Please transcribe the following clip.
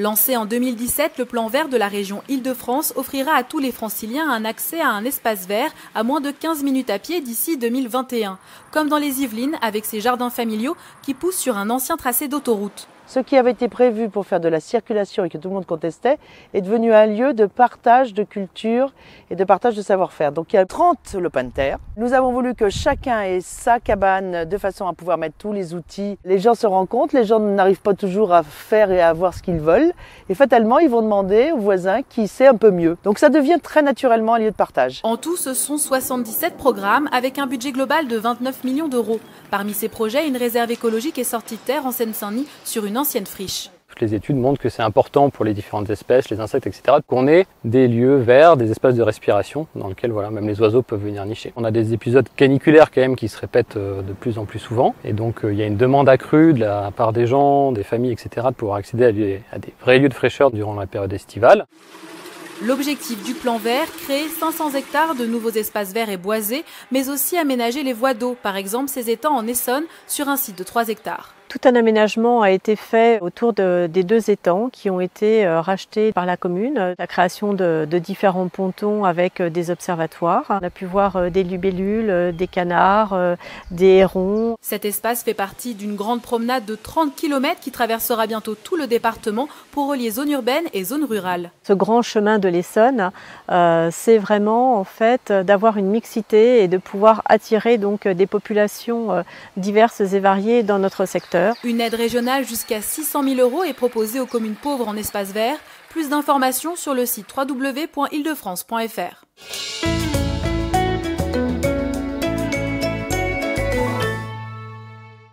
Lancé en 2017, le plan vert de la région Île-de-France offrira à tous les franciliens un accès à un espace vert à moins de 15 minutes à pied d'ici 2021, comme dans les Yvelines avec ses jardins familiaux qui poussent sur un ancien tracé d'autoroute. Ce qui avait été prévu pour faire de la circulation et que tout le monde contestait est devenu un lieu de partage de culture et de partage de savoir-faire. Donc il y a 30 lopins de terre. Nous avons voulu que chacun ait sa cabane de façon à pouvoir mettre tous les outils. Les gens se rencontrent, les gens n'arrivent pas toujours à faire et à voir ce qu'ils veulent. Et fatalement, ils vont demander aux voisins qui sait un peu mieux. Donc ça devient très naturellement un lieu de partage. En tout, ce sont 77 programmes avec un budget global de 29 millions d'euros. Parmi ces projets, une réserve écologique est sortie de terre en Seine-Saint-Denis sur une ancienne friche. Toutes les études montrent que c'est important pour les différentes espèces, les insectes, etc., qu'on ait des lieux verts, des espaces de respiration dans lesquels même les oiseaux peuvent venir nicher. On a des épisodes caniculaires quand même qui se répètent de plus en plus souvent et donc il y a une demande accrue de la part des gens, des familles, etc., de pouvoir accéder à des vrais lieux de fraîcheur durant la période estivale. L'objectif du plan vert, créer 500 hectares de nouveaux espaces verts et boisés, mais aussi aménager les voies d'eau, par exemple ces étangs en Essonne, sur un site de 3 hectares. Tout un aménagement a été fait autour des 2 étangs qui ont été rachetés par la commune. La création de différents pontons avec des observatoires. On a pu voir des libellules, des canards, des hérons. Cet espace fait partie d'une grande promenade de 30 km qui traversera bientôt tout le département pour relier zone urbaine et zone rurale. Ce grand chemin de l'Essonne, c'est vraiment en fait d'avoir une mixité et de pouvoir attirer donc des populations diverses et variées dans notre secteur. Une aide régionale jusqu'à 600 000 € est proposée aux communes pauvres en espace vert. Plus d'informations sur le site www.ildefrance.fr.